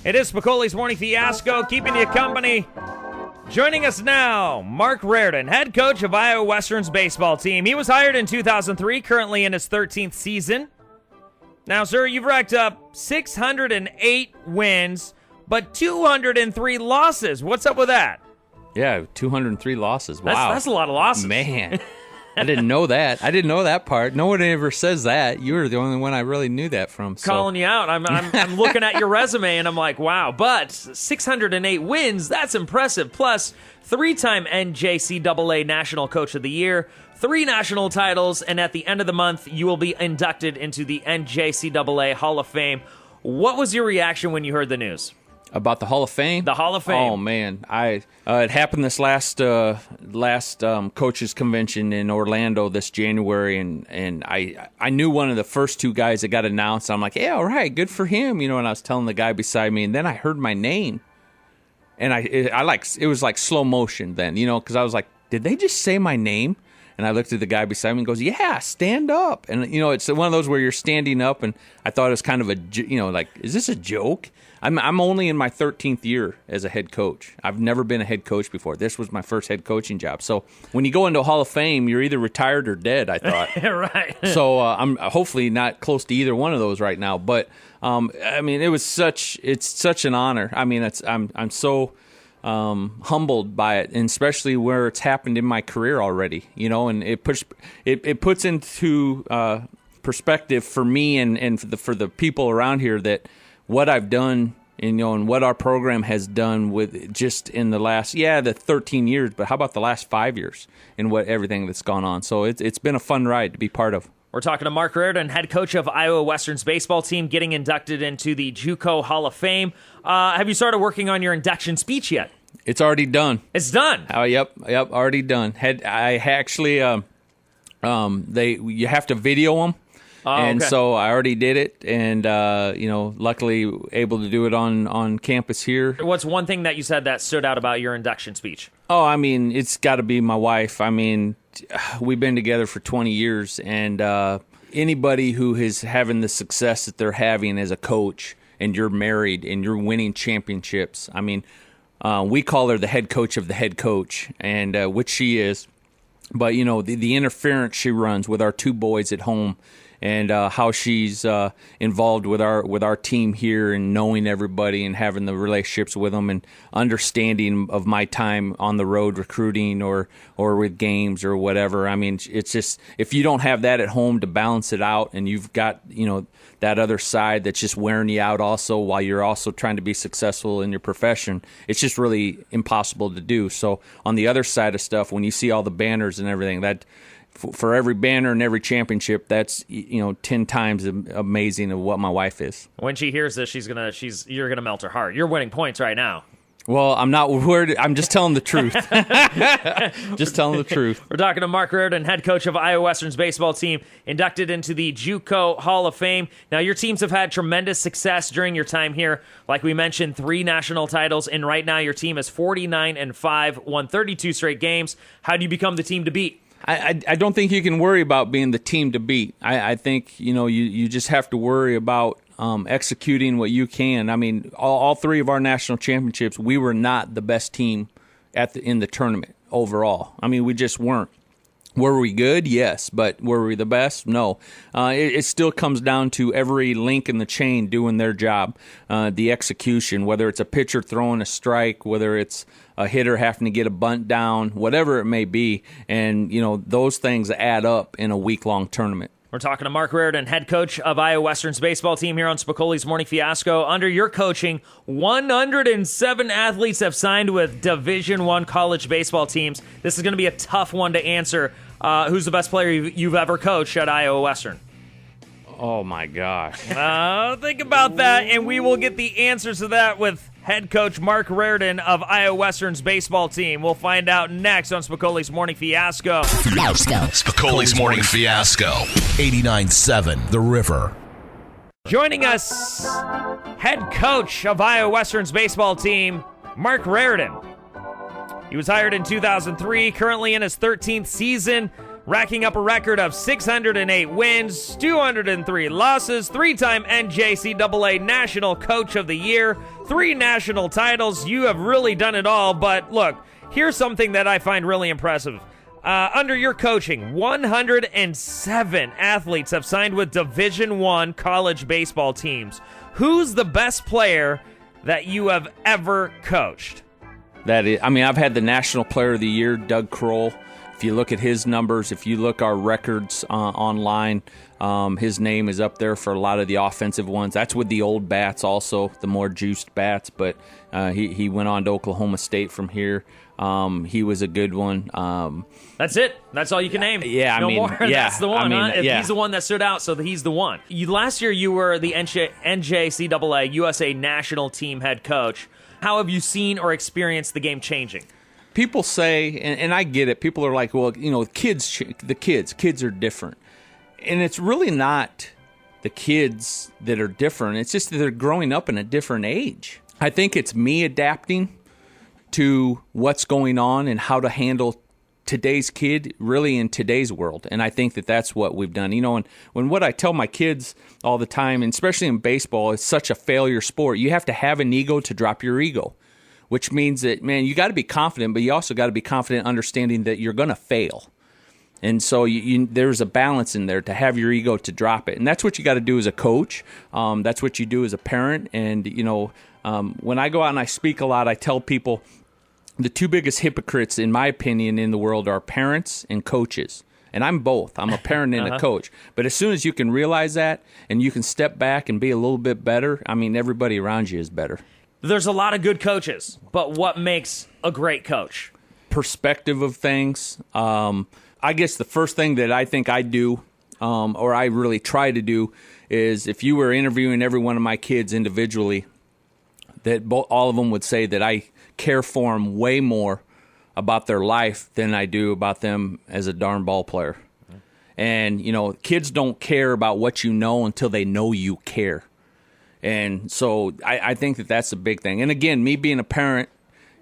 It is Spicoli's Morning Fiasco, keeping you company. Joining us now, Marc Rardin, head coach of Iowa Western's baseball team. He was hired in 2003, currently in his 13th season. Now, sir, you've racked up 608 wins, but 203 losses. What's up with that? Yeah, 203 losses. Wow. That's a lot of losses. Man, I didn't know that. I didn't know that part. No one ever says that. You were the only one I really knew that from. So. Calling you out. I'm looking at your resume, and I'm like, wow. But 608 wins, that's impressive. Plus, 3-time NJCAA National Coach of the Year, 3 national titles, and at the end of the month, you will be inducted into the NJCAA Hall of Fame. What was your reaction when you heard the news? About the Hall of Fame? The Hall of Fame. Oh, man. It happened this last coaches convention in Orlando this January, and I knew one of the first 2 guys that got announced. I'm like, yeah, all right, good for him. And I was telling the guy beside me, and then I heard my name. And it was like slow motion then, because I was like, did they just say my name? And I looked at the guy beside me and goes, yeah, stand up. And, it's one of those where you're standing up, and I thought it was kind of is this a joke? I'm only in my 13th year as a head coach. I've never been a head coach before. This was my first head coaching job. So when you go into a Hall of Fame, you're either retired or dead, I thought. Right. So I'm hopefully not close to either one of those right now. But, it's such an honor. I'm so humbled by it, and especially where it's happened in my career already, and it puts into perspective for me and for the people around here that what I've done, and what our program has done with just in the last, the 13 years, but how about the last 5 years and everything that's gone on. So it's been a fun ride to be part of. We're talking to Marc Rardin, head coach of Iowa Western's baseball team, getting inducted into the JUCO Hall of Fame. Have you started working on your induction speech yet? It's already done. It's done? Oh, yep, already done. I actually, you have to video them. Oh, and okay. So I already did it, and, luckily able to do it on campus here. What's one thing that you said that stood out about your induction speech? Oh, it's got to be my wife. We've been together for 20 years, and anybody who is having the success that they're having as a coach, and you're married, and you're winning championships, we call her the head coach of the head coach, and which she is. But, the interference she runs with our 2 boys at home, and how she's involved with our team here, and knowing everybody and having the relationships with them, and understanding of my time on the road recruiting or with games or whatever. It's just, if you don't have that at home to balance it out, and you've got that other side that's just wearing you out also while you're also trying to be successful in your profession, it's just really impossible to do. So on the other side of stuff, when you see all the banners and everything, that for every banner and every championship, that's 10 times amazing of what my wife is. When she hears this, you're gonna melt her heart. You're winning points right now. Well, I'm not worried. I'm just telling the truth. Just telling the truth. We're talking to Marc Rardin, head coach of Iowa Western's baseball team, inducted into the JUCO Hall of Fame. Now, your teams have had tremendous success during your time here. Like we mentioned, 3 national titles, and right now your team is 49-5, won 32 straight games. How do you become the team to beat? I don't think you can worry about being the team to beat. I think you just have to worry about executing what you can. All 3 of our national championships, we were not the best team in the tournament overall. We just weren't. Were we good? Yes. But were we the best? No. It still comes down to every link in the chain doing their job. The execution, whether it's a pitcher throwing a strike, whether it's a hitter having to get a bunt down, whatever it may be. And, those things add up in a week-long tournament. We're talking to Marc Rardin, head coach of Iowa Western's baseball team here on Spicoli's Morning Fiasco. Under your coaching, 107 athletes have signed with Division I college baseball teams. This is going to be a tough one to answer. Who's the best player you've ever coached at Iowa Western? Oh, my gosh. Think about that, and we will get the answers to that with head coach Marc Rardin of Iowa Western's baseball team. We'll find out next on Spicoli's Morning Fiasco. Spicoli's Morning Fiasco. 89.7 The River. Joining us, head coach of Iowa Western's baseball team, Marc Rardin. He was hired in 2003, currently in his 13th season. racking up a record of 608 wins, 203 losses, 3-time NJCAA National Coach of the Year, 3 national titles. You have really done it all, but look, here's something that I find really impressive. Under your coaching, 107 athletes have signed with Division I college baseball teams. Who's the best player that you have ever coached? I've had the National Player of the Year, Doug Kroll. If you look at his numbers, if you look our records online, his name is up there for a lot of the offensive ones. That's with the old bats also, the more juiced bats, but he went on to Oklahoma State from here. He was a good one. That's it. That's all you can name. Yeah, more. Yeah, that's the one. He's the one that stood out, so he's the one. Last year, you were the NJCAA USA National Team head coach. How have you seen or experienced the game changing? People say, and I get it, people are like, well, the kids are different. And it's really not the kids that are different. It's just that they're growing up in a different age. I think it's me adapting to what's going on and how to handle today's kid really in today's world. And I think that that's what we've done. And when what I tell my kids all the time, and especially in baseball, it's such a failure sport. You have to have an ego to drop your ego, which means that, man, you got to be confident, but you also got to be confident understanding that you're going to fail. And so there's a balance in there to have your ego to drop it. And that's what you got to do as a coach. That's what you do as a parent. And, when I go out and I speak a lot, I tell people the 2 biggest hypocrites, in my opinion, in the world are parents and coaches. And I'm both. I'm a parent and a coach. But as soon as you can realize that and you can step back and be a little bit better, everybody around you is better. There's a lot of good coaches, but what makes a great coach? Perspective of things. I guess the first thing that I think I do, or I really try to do, is if you were interviewing every one of my kids individually, that all of them would say that I care for them way more about their life than I do about them as a darn ball player. And, kids don't care about what you know until they know you care. And so I think that that's a big thing. And again, me being a parent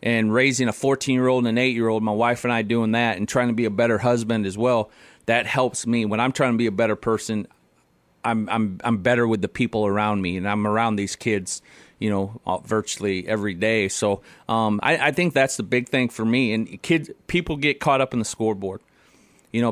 and raising a 14-year-old and an 8-year-old, my wife and I doing that and trying to be a better husband as well, that helps me. When I'm trying to be a better person, I'm better with the people around me, and I'm around these kids, virtually every day. So I think that's the big thing for me. And people get caught up in the scoreboard.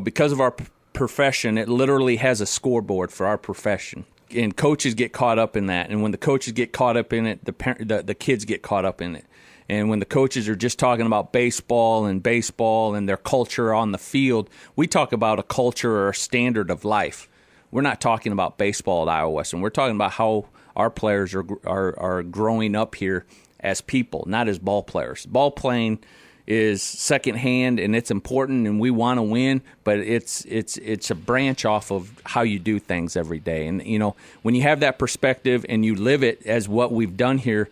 Because of our profession, it literally has a scoreboard for our profession. And coaches get caught up in that. And when the coaches get caught up in it, the kids get caught up in it. And when the coaches are just talking about baseball and their culture on the field, we talk about a culture or a standard of life. We're not talking about baseball at Iowa Western. We're talking about how our players are growing up here as people, not as ball players. Ball playing is secondhand, and it's important, and we want to win, but it's a branch off of how you do things every day. And, when you have that perspective and you live it as what we've done here,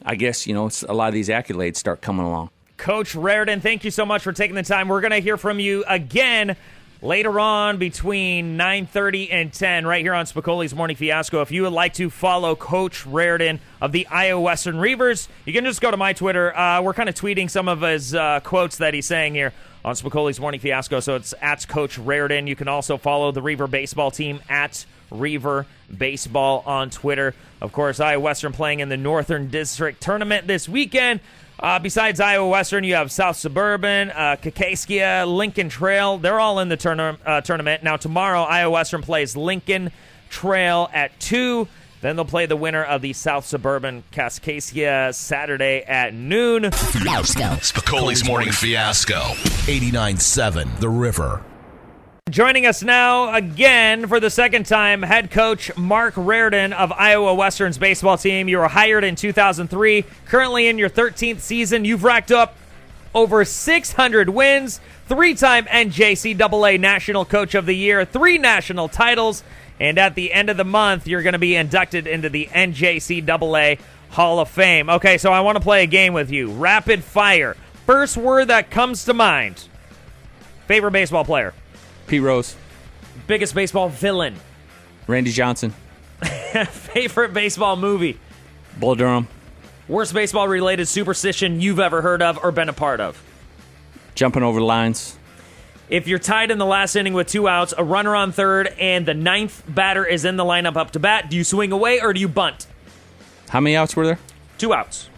I guess, a lot of these accolades start coming along. Coach Rardin, thank you so much for taking the time. We're going to hear from you again later on between 9:30 and 10 right here on Spicoli's Morning Fiasco. If you would like to follow Coach Rardin of the Iowa Western Reivers, you can just go to my Twitter. We're kind of tweeting some of his quotes that he's saying here on Spicoli's Morning Fiasco, so it's at Coach Rardin. You can also follow the Reiver baseball team at Reiver Baseball on Twitter. Of course, Iowa Western playing in the Northern District Tournament this weekend. Besides Iowa Western, you have South Suburban, Kaskaskia, Lincoln Trail. They're all in the tournament. Now, tomorrow, Iowa Western plays Lincoln Trail at 2. Then they'll play the winner of the South Suburban Kaskaskia Saturday at noon. Spicoli's Morning Fiasco. 89.7 The River. Joining us now again for the second time, head coach Marc Rardin of Iowa Western's baseball team. You were hired in 2003, currently in your 13th season. You've racked up over 600 wins, 3-time NJCAA National Coach of the Year, 3 national titles, and at the end of the month, you're going to be inducted into the NJCAA Hall of Fame. Okay, so I want to play a game with you. Rapid fire. First word that comes to mind. Favorite baseball player? Pete Rose. Biggest baseball villain? Randy Johnson. Favorite baseball movie? Bull Durham. Worst baseball-related superstition you've ever heard of or been a part of? Jumping over lines. If you're tied in the last inning with 2 outs, a runner on third, and the 9th batter is in the lineup up to bat, do you swing away or do you bunt? How many outs were there? 2 outs.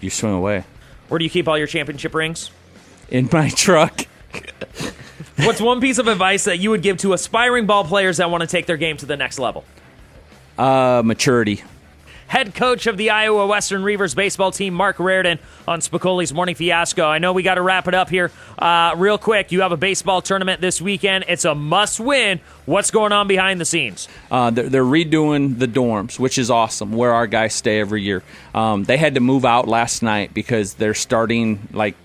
You swing away. Where do you keep all your championship rings? In my truck. What's one piece of advice that you would give to aspiring ball players that want to take their game to the next level? Maturity. Head coach of the Iowa Western Reivers baseball team, Marc Rardin, on Spicoli's Morning Fiasco. I know we got to wrap it up here real quick. You have a baseball tournament this weekend. It's a must-win. What's going on behind the scenes? They're redoing the dorms, which is awesome, where our guys stay every year. They had to move out last night because they're starting, like,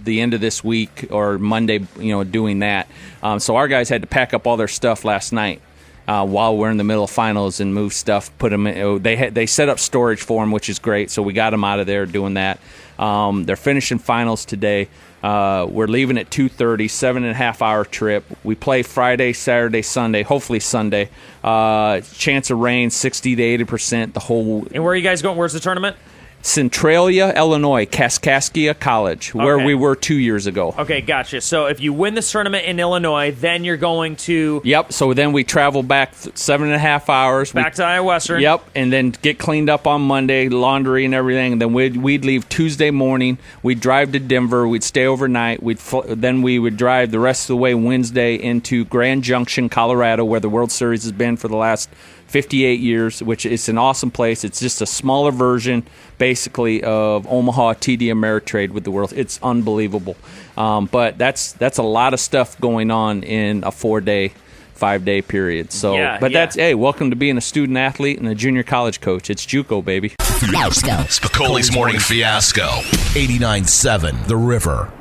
the end of this week or Monday, doing that. So our guys had to pack up all their stuff last night. While we're in the middle of finals and move stuff, put them in. They set up storage for them, which is great. So we got them out of there doing that. They're finishing finals today. We're leaving at 2:30, 7.5-hour trip. We play Friday, Saturday, Sunday, hopefully Sunday. Chance of rain, 60 to 80%. The whole. And where are you guys going? Where's the tournament? Centralia, Illinois, Kaskaskia College, where we were 2 years ago. Okay, gotcha. So if you win this tournament in Illinois, then you're going to... Yep, so then we travel back 7.5 hours. Back to Iowa Western. Yep, and then get cleaned up on Monday, laundry and everything, and then we'd leave Tuesday morning. We'd drive to Denver. We'd stay overnight. Then we would drive the rest of the way Wednesday into Grand Junction, Colorado, where the World Series has been for the last 58 years, which is an awesome place. It's just a smaller version, basically, of Omaha TD Ameritrade with the World. It's unbelievable. But that's a lot of stuff going on in a 4-day, 5-day period. So, that's, hey, welcome to being a student athlete and a junior college coach. It's JUCO, baby. Spicoli's Morning Fiasco. 89.7 The River.